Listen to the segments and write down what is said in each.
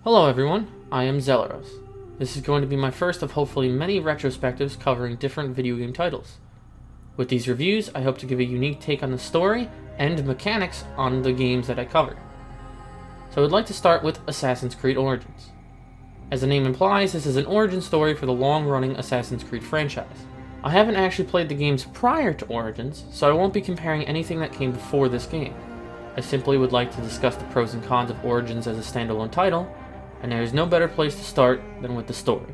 Hello everyone, I am Zeleros. This is going to be my first of hopefully many retrospectives covering different video game titles. With these reviews, I hope to give a unique take on the story and mechanics on the games that I cover. So I'd like to start with Assassin's Creed Origins. As the name implies, this is an origin story for the long-running Assassin's Creed franchise. I haven't actually played the games prior to Origins, so I won't be comparing anything that came before this game. I simply would like to discuss the pros and cons of Origins as a standalone title, and there is no better place to start than with the story.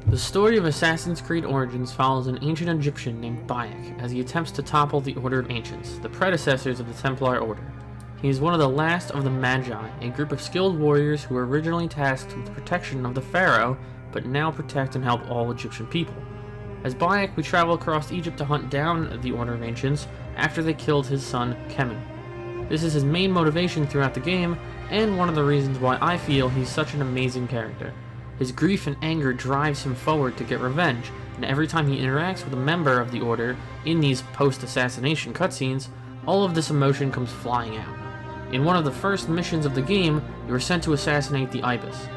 The story of Assassin's Creed Origins follows an ancient Egyptian named Bayek as he attempts to topple the Order of Ancients, the predecessors of the Templar Order. He is one of the last of the Magi, a group of skilled warriors who were originally tasked with the protection of the Pharaoh, but now protect and help all Egyptian people. As Bayek, we travel across Egypt to hunt down the Order of Ancients after they killed his son, Kemen. This is his main motivation throughout the game, and one of the reasons why I feel he's such an amazing character. His grief and anger drives him forward to get revenge, and every time he interacts with a member of the Order in these post-assassination cutscenes, all of this emotion comes flying out. In one of the first missions of the game, you are sent to assassinate the Ibis.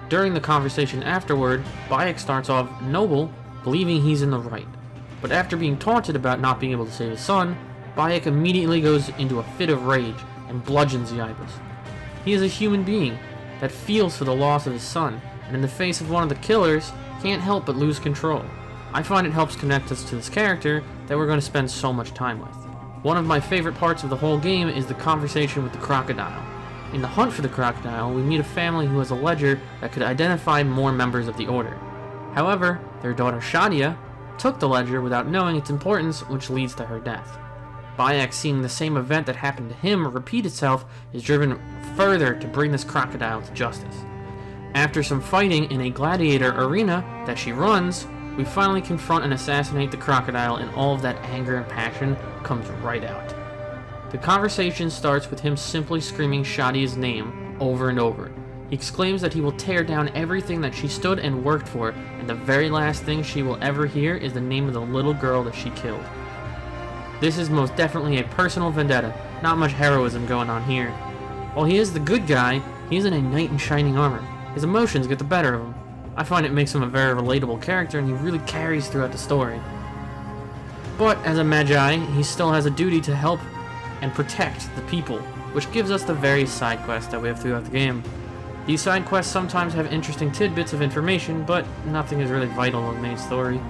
During the conversation afterward, Bayek starts off noble, believing he's in the right. But after being taunted about not being able to save his son, Bayek immediately goes into a fit of rage and bludgeons the Ibis. He is a human being that feels for the loss of his son, and in the face of one of the killers, can't help but lose control. I find it helps connect us to this character that we're going to spend so much time with. One of my favorite parts of the whole game is the conversation with the crocodile. In the hunt for the crocodile, we meet a family who has a ledger that could identify more members of the Order. However, their daughter Shadia took the ledger without knowing its importance, which leads to her death. Bayek, seeing the same event that happened to him repeat itself, is driven further to bring this crocodile to justice. After some fighting in a gladiator arena that she runs, we finally confront and assassinate the crocodile, and all of that anger and passion comes right out. The conversation starts with him simply screaming Shadia's name over and over. He exclaims that he will tear down everything that she stood and worked for, and the very last thing she will ever hear is the name of the little girl that she killed. This is most definitely a personal vendetta, not much heroism going on here. While he is the good guy, he isn't a knight in shining armor. His emotions get the better of him. I find it makes him a very relatable character, and he really carries throughout the story. But as a Magi, he still has a duty to help and protect the people, which gives us the various side quests that we have throughout the game. These side quests sometimes have interesting tidbits of information, but nothing is really vital in the main story.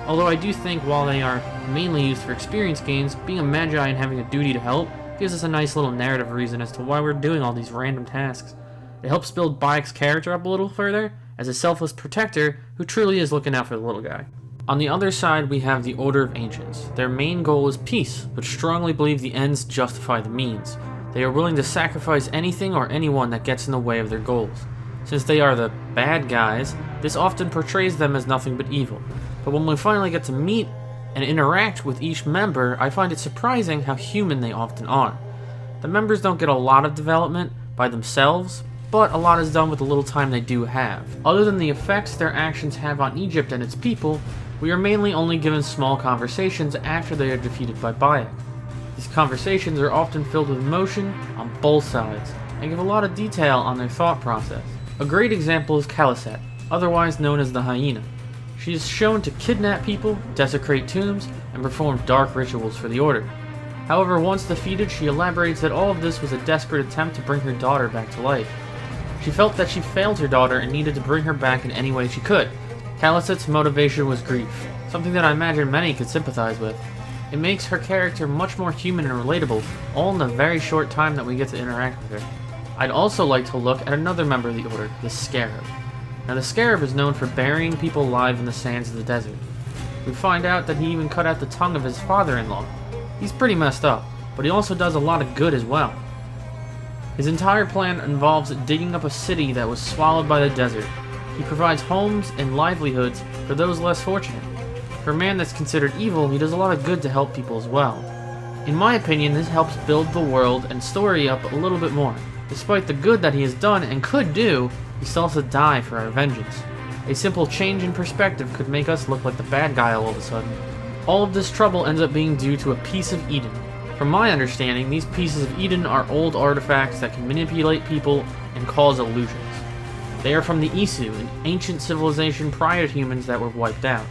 Although I do think while they are mainly used for experience gains, being a Magi and having a duty to help gives us a nice little narrative reason as to why we're doing all these random tasks. It helps build Bayek's character up a little further as a selfless protector who truly is looking out for the little guy. On the other side, we have the Order of Ancients. Their main goal is peace, but strongly believe the ends justify the means. They are willing to sacrifice anything or anyone that gets in the way of their goals. Since they are the bad guys, this often portrays them as nothing but evil. But when we finally get to meet and interact with each member, I find it surprising how human they often are. The members don't get a lot of development by themselves, but a lot is done with the little time they do have. Other than the effects their actions have on Egypt and its people, we are mainly only given small conversations after they are defeated by Bayek. These conversations are often filled with emotion on both sides, and give a lot of detail on their thought process. A great example is Khalisat, otherwise known as the Hyena. She is shown to kidnap people, desecrate tombs, and perform dark rituals for the Order. However, once defeated, she elaborates that all of this was a desperate attempt to bring her daughter back to life. She felt that she failed her daughter and needed to bring her back in any way she could. Khalisat's motivation was grief, something that I imagine many could sympathize with. It makes her character much more human and relatable, all in the very short time that we get to interact with her. I'd also like to look at another member of the Order, the Scarab. Now the Scarab is known for burying people alive in the sands of the desert. We find out that he even cut out the tongue of his father-in-law. He's pretty messed up, but he also does a lot of good as well. His entire plan involves digging up a city that was swallowed by the desert. He provides homes and livelihoods for those less fortunate. For a man that's considered evil, he does a lot of good to help people as well. In my opinion, this helps build the world and story up a little bit more. Despite the good that he has done and could do, he still has to die for our vengeance. A simple change in perspective could make us look like the bad guy all of a sudden. All of this trouble ends up being due to a piece of Eden. From my understanding, these pieces of Eden are old artifacts that can manipulate people and cause illusions. They are from the Isu, an ancient civilization prior to humans that were wiped out.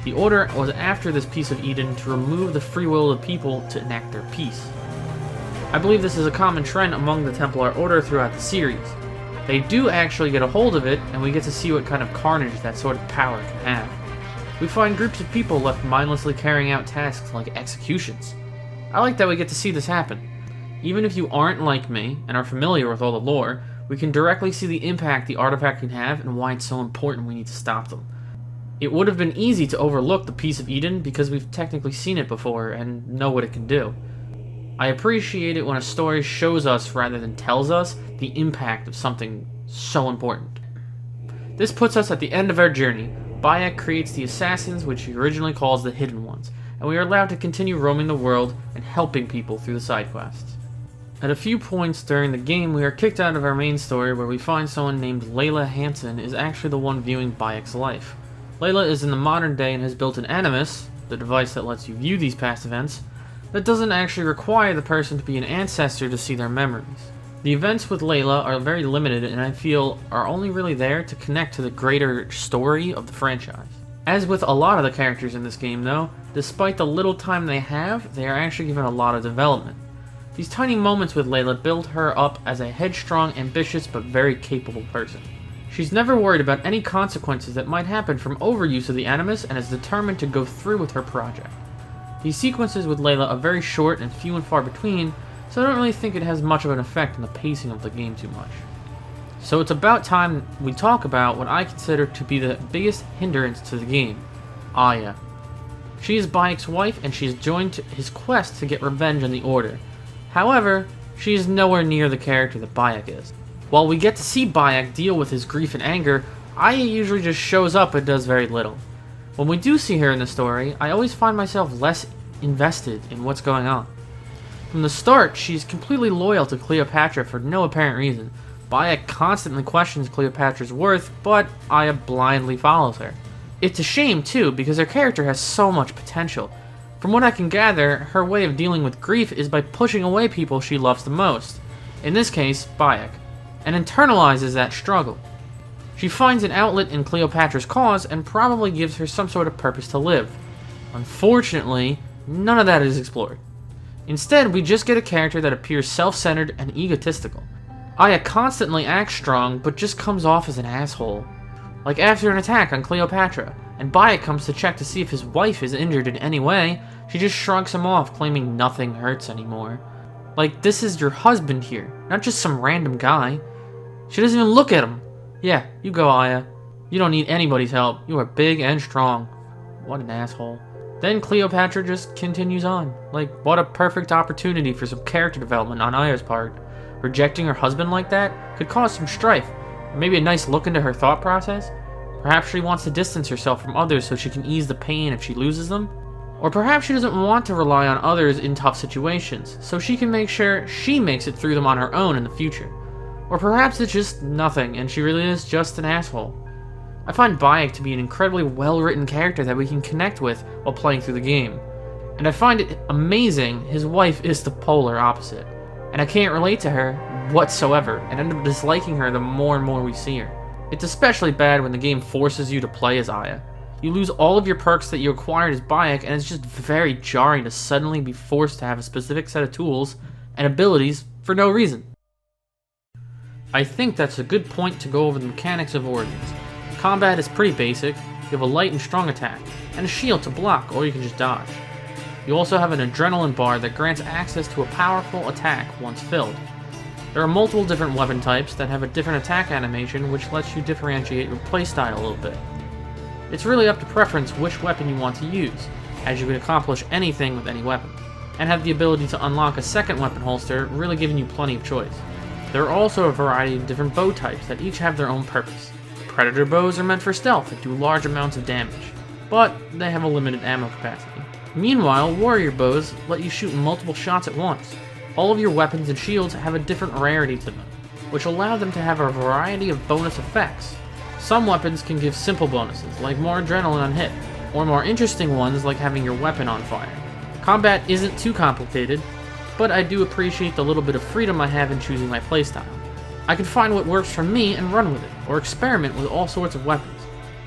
The Order was after this piece of Eden to remove the free will of the people to enact their peace. I believe this is a common trend among the Templar Order throughout the series. They do actually get a hold of it, and we get to see what kind of carnage that sort of power can have. We find groups of people left mindlessly carrying out tasks like executions. I like that we get to see this happen. Even if you aren't like me and are familiar with all the lore, we can directly see the impact the artifact can have and why it's so important we need to stop them. It would have been easy to overlook the Piece of Eden because we've technically seen it before and know what it can do. I appreciate it when a story shows us rather than tells us the impact of something so important. This puts us at the end of our journey. Bayek creates the assassins, which he originally calls the Hidden Ones, and we are allowed to continue roaming the world and helping people through the side quests. At a few points during the game, we are kicked out of our main story where we find someone named Layla Hansen is actually the one viewing Bayek's life. Layla is in the modern day and has built an Animus, the device that lets you view these past events, that doesn't actually require the person to be an ancestor to see their memories. The events with Layla are very limited and I feel are only really there to connect to the greater story of the franchise. As with a lot of the characters in this game though, despite the little time they have, they are actually given a lot of development. These tiny moments with Layla build her up as a headstrong, ambitious, but very capable person. She's never worried about any consequences that might happen from overuse of the Animus and is determined to go through with her project. These sequences with Layla are very short and few and far between, so I don't really think it has much of an effect on the pacing of the game too much. So it's about time we talk about what I consider to be the biggest hindrance to the game, Aya. She is Bayek's wife and she has joined his quest to get revenge on the Order. However, she is nowhere near the character that Bayek is. While we get to see Bayek deal with his grief and anger, Aya usually just shows up and does very little. When we do see her in the story, I always find myself less invested in what's going on. From the start, she's completely loyal to Cleopatra for no apparent reason. Bayek constantly questions Cleopatra's worth, but Aya blindly follows her. It's a shame too, because her character has so much potential. From what I can gather, her way of dealing with grief is by pushing away people she loves the most, in this case, Bayek, and internalizes that struggle. She finds an outlet in Cleopatra's cause and probably gives her some sort of purpose to live. Unfortunately, none of that is explored. Instead, we just get a character that appears self-centered and egotistical. Aya constantly acts strong, but just comes off as an asshole. Like after an attack on Cleopatra, and Bayek comes to check to see if his wife is injured in any way, she just shrugs him off, claiming nothing hurts anymore. Like, this is your husband here, not just some random guy. She doesn't even look at him. Yeah, you go, Aya. You don't need anybody's help. You are big and strong. What an asshole. Then Cleopatra just continues on. Like, what a perfect opportunity for some character development on Aya's part. Rejecting her husband like that could cause some strife. Maybe a nice look into her thought process. Perhaps she wants to distance herself from others so she can ease the pain if she loses them. Or perhaps she doesn't want to rely on others in tough situations, so she can make sure she makes it through them on her own in the future. Or perhaps it's just nothing, and she really is just an asshole. I find Bayek to be an incredibly well-written character that we can connect with while playing through the game. And I find it amazing his wife is the polar opposite. And I can't relate to her whatsoever, and end up disliking her the more and more we see her. It's especially bad when the game forces you to play as Aya. You lose all of your perks that you acquired as Bayek, and it's just very jarring to suddenly be forced to have a specific set of tools and abilities for no reason. I think that's a good point to go over the mechanics of Origins. Combat is pretty basic. You have a light and strong attack, and a shield to block, or you can just dodge. You also have an adrenaline bar that grants access to a powerful attack once filled. There are multiple different weapon types that have a different attack animation which lets you differentiate your playstyle a little bit. It's really up to preference which weapon you want to use, as you can accomplish anything with any weapon, and have the ability to unlock a second weapon holster, really giving you plenty of choice. There are also a variety of different bow types that each have their own purpose. Predator bows are meant for stealth and do large amounts of damage, but they have a limited ammo capacity. Meanwhile, warrior bows let you shoot multiple shots at once. All of your weapons and shields have a different rarity to them, which allow them to have a variety of bonus effects. Some weapons can give simple bonuses, like more adrenaline on hit, or more interesting ones like having your weapon on fire. Combat isn't too complicated, but I do appreciate the little bit of freedom I have in choosing my playstyle. I can find what works for me and run with it, or experiment with all sorts of weapons.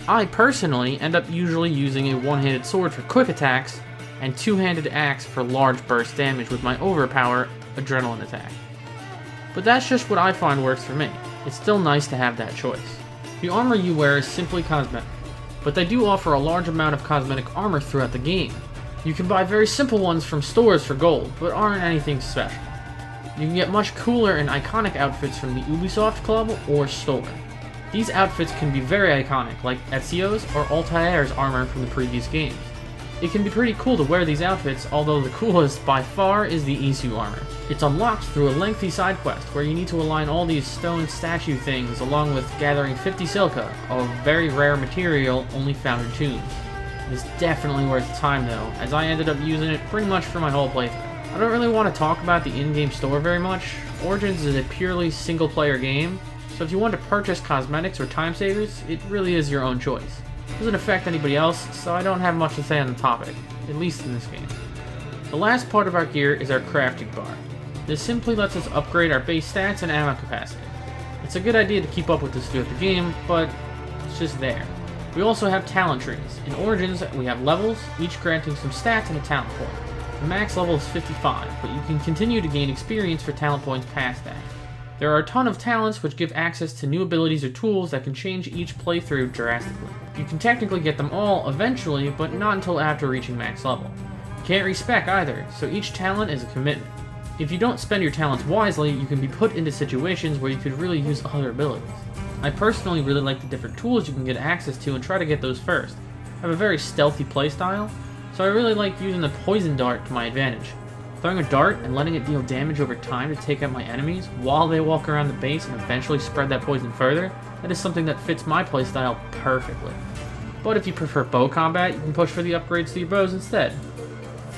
I personally end up usually using a one-handed sword for quick attacks, and two-handed axe for large burst damage with my overpower adrenaline attack. But that's just what I find works for me. It's still nice to have that choice. The armor you wear is simply cosmetic, but they do offer a large amount of cosmetic armor throughout the game. You can buy very simple ones from stores for gold, but aren't anything special. You can get much cooler and iconic outfits from the Ubisoft Club or store. These outfits can be very iconic, like Ezio's or Altair's armor from the previous games. It can be pretty cool to wear these outfits, although the coolest by far is the Isu armor. It's unlocked through a lengthy side quest where you need to align all these stone statue things along with gathering 50 silica, a very rare material only found in tombs. It is definitely worth the time though, as I ended up using it pretty much for my whole playthrough. I don't really want to talk about the in-game store very much. Origins is a purely single-player game, so if you want to purchase cosmetics or time savers, it really is your own choice. It doesn't affect anybody else, so I don't have much to say on the topic, at least in this game. The last part of our gear is our crafting bar. This simply lets us upgrade our base stats and ammo capacity. It's a good idea to keep up with this throughout the game, but it's just there. We also have talent trees. In Origins, we have levels, each granting some stats and a talent point. The max level is 55, but you can continue to gain experience for talent points past that. There are a ton of talents which give access to new abilities or tools that can change each playthrough drastically. You can technically get them all eventually, but not until after reaching max level. You can't respec either, so each talent is a commitment. If you don't spend your talents wisely, you can be put into situations where you could really use other abilities. I personally really like the different tools you can get access to and try to get those first. I have a very stealthy playstyle, so I really like using the poison dart to my advantage. Throwing a dart and letting it deal damage over time to take out my enemies while they walk around the base and eventually spread that poison further, that is something that fits my playstyle perfectly. But if you prefer bow combat, you can push for the upgrades to your bows instead.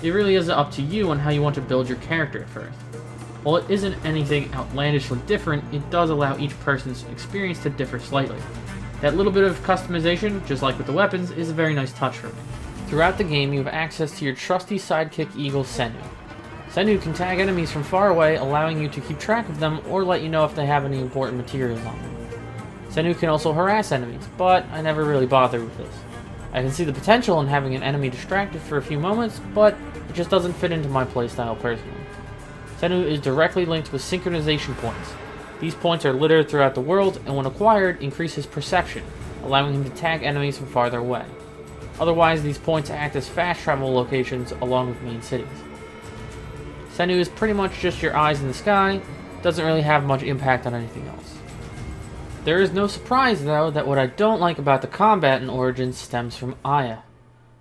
It really is up to you on how you want to build your character at first. While it isn't anything outlandishly different, it does allow each person's experience to differ slightly. That little bit of customization, just like with the weapons, is a very nice touch for me. Throughout the game, you have access to your trusty sidekick eagle Senu. Senu can tag enemies from far away, allowing you to keep track of them or let you know if they have any important materials on them. Senu can also harass enemies, but I never really bother with this. I can see the potential in having an enemy distracted for a few moments, but it just doesn't fit into my playstyle personally. Senu is directly linked with synchronization points. These points are littered throughout the world, and when acquired, increase his perception, allowing him to tag enemies from farther away. Otherwise, these points act as fast travel locations along with main cities. Senu is pretty much just your eyes in the sky, doesn't really have much impact on anything else. There is no surprise, though, that what I don't like about the combat in Origins stems from Aya.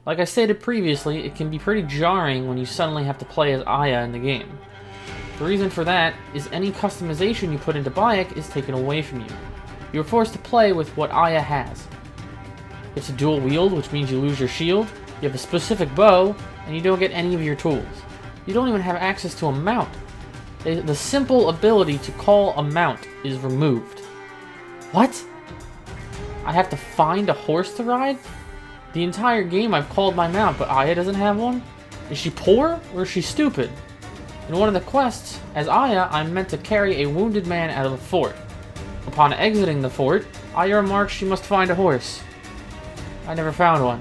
Like I stated previously, it can be pretty jarring when you suddenly have to play as Aya in the game. The reason for that is any customization you put into Bayek is taken away from you. You are forced to play with what Aya has. It's a dual wield, which means you lose your shield, you have a specific bow, and you don't get any of your tools. You don't even have access to a mount. The simple ability to call a mount is removed. What? I have to find a horse to ride? The entire game I've called my mount, but Aya doesn't have one? Is she poor, or is she stupid? In one of the quests, as Aya, I'm meant to carry a wounded man out of the fort. Upon exiting the fort, Aya remarks she must find a horse. I never found one.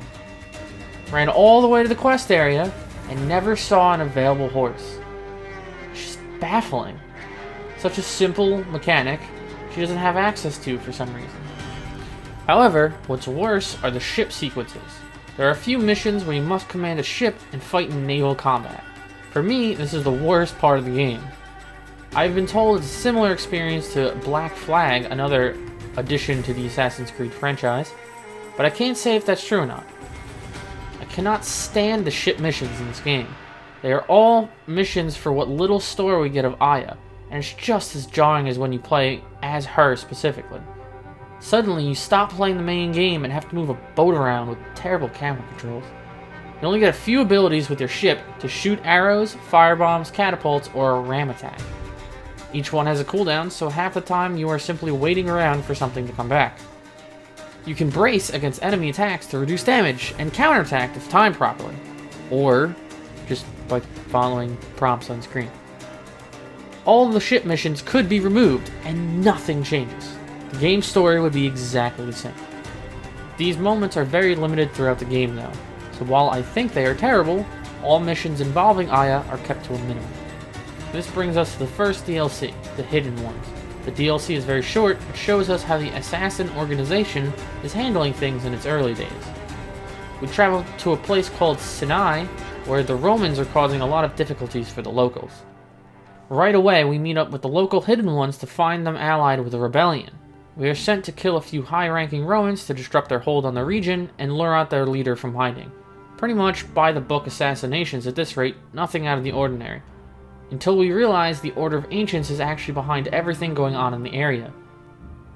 Ran all the way to the quest area, and never saw an available horse. It's just baffling. Such a simple mechanic she doesn't have access to for some reason. However, what's worse are the ship sequences. There are a few missions where you must command a ship and fight in naval combat. For me, this is the worst part of the game. I've been told it's a similar experience to Black Flag, another addition to the Assassin's Creed franchise, but I can't say if that's true or not. I cannot stand the ship missions in this game. They are all missions for what little story we get of Aya, and it's just as jarring as when you play as her specifically. Suddenly, you stop playing the main game and have to move a boat around with terrible camera controls. You only get a few abilities with your ship to shoot arrows, firebombs, catapults, or a ram attack. Each one has a cooldown, so half the time you are simply waiting around for something to come back. You can brace against enemy attacks to reduce damage and counterattack if timed properly, or just by following prompts on screen. all of the ship missions could be removed, and nothing changes. The game's story would be exactly the same. These moments are very limited throughout the game though, so while I think they are terrible, all missions involving Aya are kept to a minimum. This brings us to the first DLC, the Hidden Ones. The DLC is very short, but shows us how the assassin organization is handling things in its early days. We travel to a place called Sinai, where the Romans are causing a lot of difficulties for the locals. Right away, we meet up with the local Hidden Ones to find them allied with the rebellion. We are sent to kill a few high-ranking Romans to disrupt their hold on the region and lure out their leader from hiding. Pretty much by-the-book assassinations at this rate, nothing out of the ordinary. Until we realize the Order of Ancients is actually behind everything going on in the area.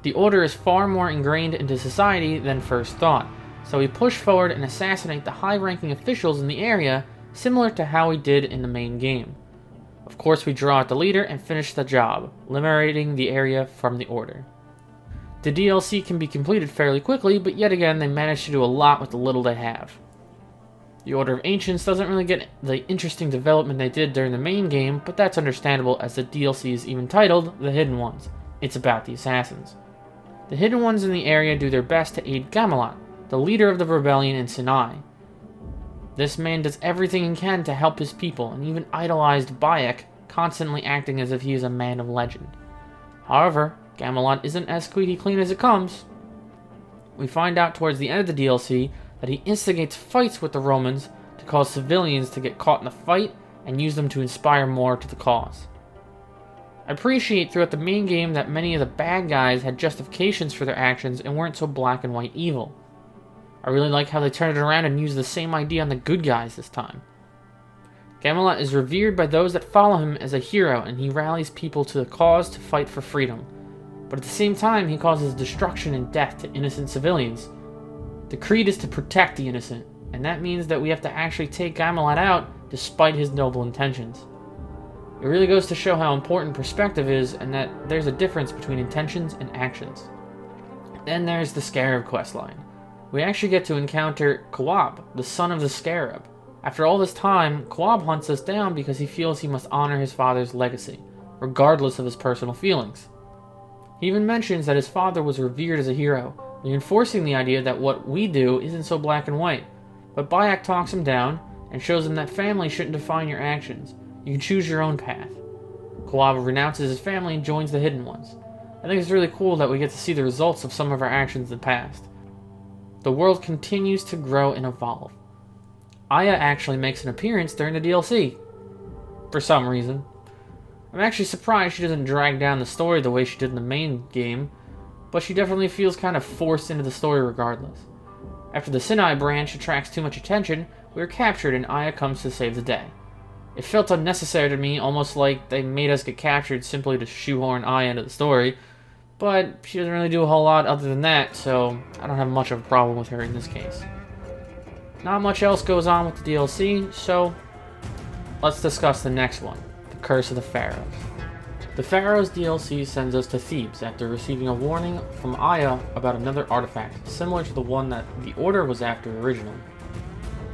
The Order is far more ingrained into society than first thought, so we push forward and assassinate the high-ranking officials in the area, similar to how we did in the main game. Of course, we draw out the leader and finish the job, liberating the area from the Order. The DLC can be completed fairly quickly, but yet again they manage to do a lot with the little they have. The Order of Ancients doesn't really get the interesting development they did during the main game, but that's understandable as the DLC is even titled The Hidden Ones. It's about the assassins. The Hidden Ones in the area do their best to aid Gamelot, the leader of the rebellion in Sinai. This man does everything he can to help his people, and even idolized Bayek, constantly acting as if he is a man of legend. However, Gamelot isn't as squeaky clean as it comes. We find out towards the end of the DLC that he instigates fights with the Romans to cause civilians to get caught in the fight and use them to inspire more to the cause. I appreciate throughout the main game that many of the bad guys had justifications for their actions and weren't so black and white evil. I really like how they turned it around and used the same idea on the good guys this time. Gamelot is revered by those that follow him as a hero, and he rallies people to the cause to fight for freedom. But at the same time, he causes destruction and death to innocent civilians. The creed is to protect the innocent, and that means that we have to actually take Gamelot out despite his noble intentions. It really goes to show how important perspective is, and that there's a difference between intentions and actions. Then there's the Scarab questline. We actually get to encounter Kawab, the son of the Scarab. After all this time, Kawab hunts us down because he feels he must honor his father's legacy, regardless of his personal feelings. He even mentions that his father was revered as a hero, reinforcing the idea that what we do isn't so black and white. But Bayek talks him down and shows him that family shouldn't define your actions. You can choose your own path. Kawab renounces his family and joins the Hidden Ones. I think it's really cool that we get to see the results of some of our actions in the past. The world continues to grow and evolve. Aya actually makes an appearance during the DLC. For some reason. I'm actually surprised she doesn't drag down the story the way she did in the main game, but she definitely feels kind of forced into the story regardless. After the Sinai branch attracts too much attention, we are captured and Aya comes to save the day. It felt unnecessary to me, almost like they made us get captured simply to shoehorn Aya into the story, but she doesn't really do a whole lot other than that, so I don't have much of a problem with her in this case. Not much else goes on with the DLC, so let's discuss the next one, the Curse of the Pharaohs. The Pharaohs DLC sends us to Thebes after receiving a warning from Aya about another artifact, similar to the one that the Order was after originally.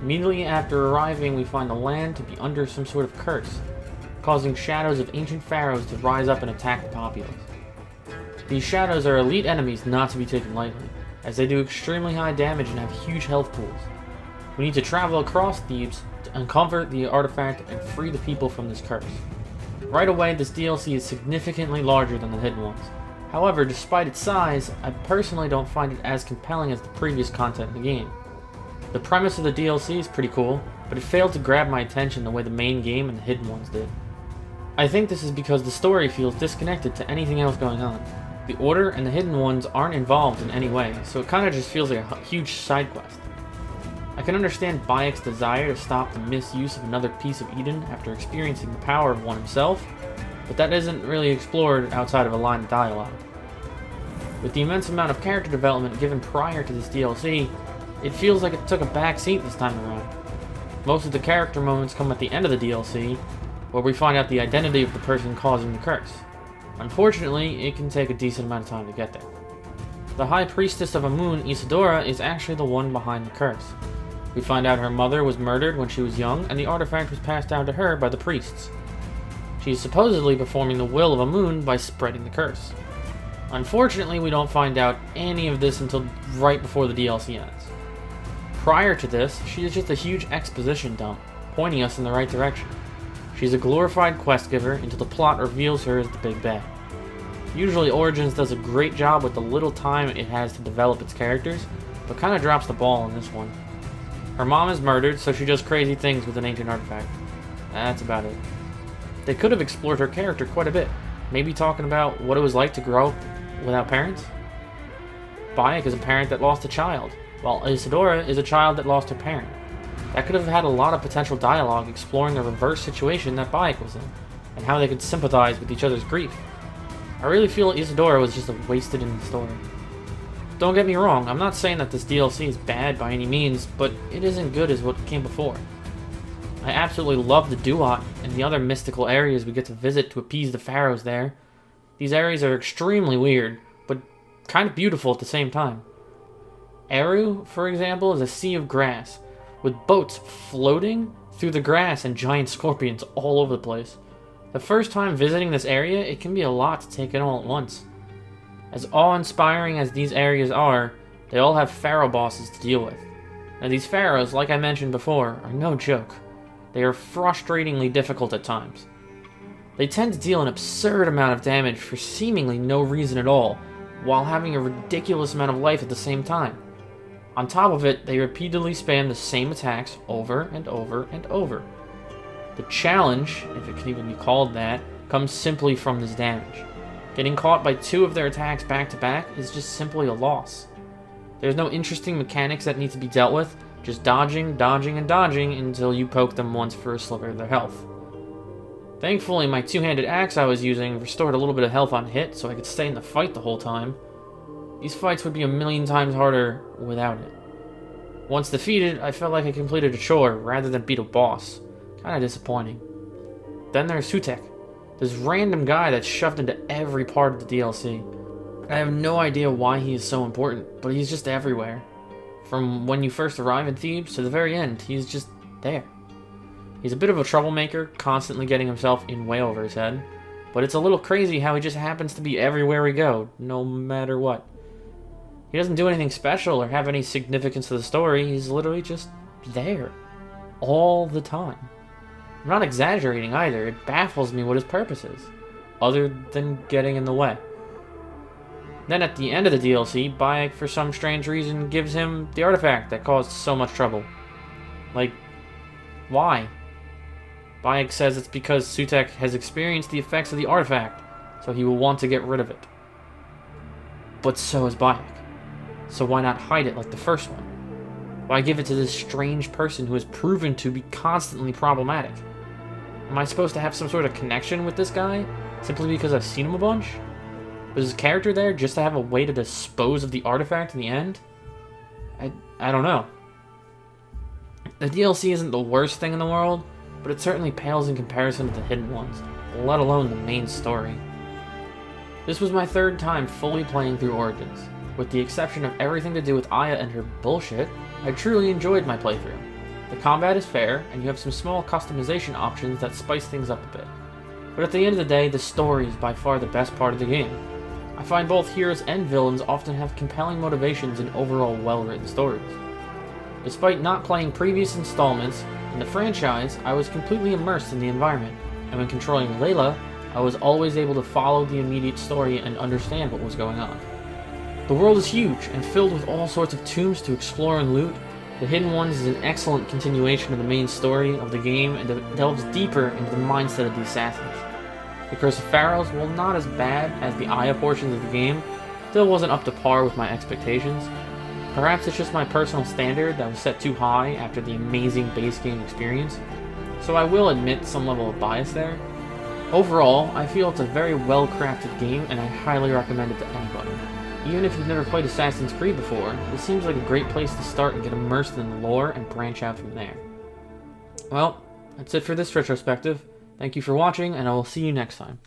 Immediately after arriving, we find the land to be under some sort of curse, causing shadows of ancient pharaohs to rise up and attack the populace. These shadows are elite enemies not to be taken lightly, as they do extremely high damage and have huge health pools. We need to travel across Thebes to uncover the artifact and free the people from this curse. Right away, this DLC is significantly larger than the Hidden Ones. However, despite its size, I personally don't find it as compelling as the previous content in the game. The premise of the DLC is pretty cool, but it failed to grab my attention the way the main game and the Hidden Ones did. I think this is because the story feels disconnected to anything else going on. The Order and the Hidden Ones aren't involved in any way, so it kinda just feels like a huge side quest. I can understand Bayek's desire to stop the misuse of another piece of Eden after experiencing the power of one himself, but that isn't really explored outside of a line of dialogue. With the immense amount of character development given prior to this DLC, it feels like it took a back seat this time around. Most of the character moments come at the end of the DLC, where we find out the identity of the person causing the curse. Unfortunately, it can take a decent amount of time to get there. The High Priestess of Amun, Isidora, is actually the one behind the curse. We find out her mother was murdered when she was young, and the artifact was passed down to her by the priests. She's supposedly performing the will of Amun by spreading the curse. Unfortunately, we don't find out any of this until right before the DLC ends. Prior to this, she is just a huge exposition dump, pointing us in the right direction. She's a glorified quest giver until the plot reveals her as the big bad. Usually Origins does a great job with the little time it has to develop its characters, but kind of drops the ball in this one. Her mom is murdered, so she does crazy things with an ancient artifact. That's about it. They could have explored her character quite a bit, maybe talking about what it was like to grow up without parents. Bayek is a parent that lost a child, while Isidora is a child that lost her parent. That could have had a lot of potential dialogue exploring the reverse situation that Bayek was in, and how they could sympathize with each other's grief. I really feel Isidora was just wasted in the story. Don't get me wrong, I'm not saying that this DLC is bad by any means, but it isn't good as what came before. I absolutely love the Duat and the other mystical areas we get to visit to appease the pharaohs there. These areas are extremely weird, but kind of beautiful at the same time. Eru, for example, is a sea of grass, with boats floating through the grass and giant scorpions all over the place. The first time visiting this area, it can be a lot to take in all at once. As awe-inspiring as these areas are, they all have pharaoh bosses to deal with. Now these pharaohs, like I mentioned before, are no joke. They are frustratingly difficult at times. They tend to deal an absurd amount of damage for seemingly no reason at all, while having a ridiculous amount of life at the same time. On top of it, they repeatedly spam the same attacks over and over and over. The challenge, if it can even be called that, comes simply from this damage. Getting caught by two of their attacks back to back is just simply a loss. There's no interesting mechanics that need to be dealt with, just dodging, dodging, and dodging until you poke them once for a sliver of their health. Thankfully, my two-handed axe I was using restored a little bit of health on hit, so I could stay in the fight the whole time. These fights would be a million times harder without it. Once defeated, I felt like I completed a chore rather than beat a boss. Kinda disappointing. Then there's Sutek, this random guy that's shoved into every part of the DLC. I have no idea why he is so important, but he's just everywhere. From when you first arrive in Thebes to the very end, he's just there. He's a bit of a troublemaker, constantly getting himself in way over his head, but it's a little crazy how he just happens to be everywhere we go, no matter what. He doesn't do anything special or have any significance to the story, he's literally just there. All the time. I'm not exaggerating either, it baffles me what his purpose is, other than getting in the way. Then at the end of the DLC, Bayek for some strange reason gives him the artifact that caused so much trouble. Like, why? Bayek says it's because Sutek has experienced the effects of the artifact, so he will want to get rid of it. But so is Bayek. So why not hide it like the first one? Why give it to this strange person who has proven to be constantly problematic? Am I supposed to have some sort of connection with this guy, simply because I've seen him a bunch? Was his character there just to have a way to dispose of the artifact in the end? I don't know. The DLC isn't the worst thing in the world, but it certainly pales in comparison to the hidden ones, let alone the main story. This was my third time fully playing through Origins. With the exception of everything to do with Aya and her bullshit, I truly enjoyed my playthrough. The combat is fair, and you have some small customization options that spice things up a bit. But at the end of the day, the story is by far the best part of the game. I find both heroes and villains often have compelling motivations and overall well-written stories. Despite not playing previous installments in the franchise, I was completely immersed in the environment, and when controlling Layla, I was always able to follow the immediate story and understand what was going on. The world is huge and filled with all sorts of tombs to explore and loot. The Hidden Ones is an excellent continuation of the main story of the game and delves deeper into the mindset of the assassins. The Curse of Pharaohs, while not as bad as the Aya portions of the game, still wasn't up to par with my expectations. Perhaps it's just my personal standard that was set too high after the amazing base game experience, so I will admit some level of bias there. Overall, I feel it's a very well-crafted game and I highly recommend it to anybody. Even if you've never played Assassin's Creed before, this seems like a great place to start and get immersed in the lore and branch out from there. Well, that's it for this retrospective. Thank you for watching, and I will see you next time.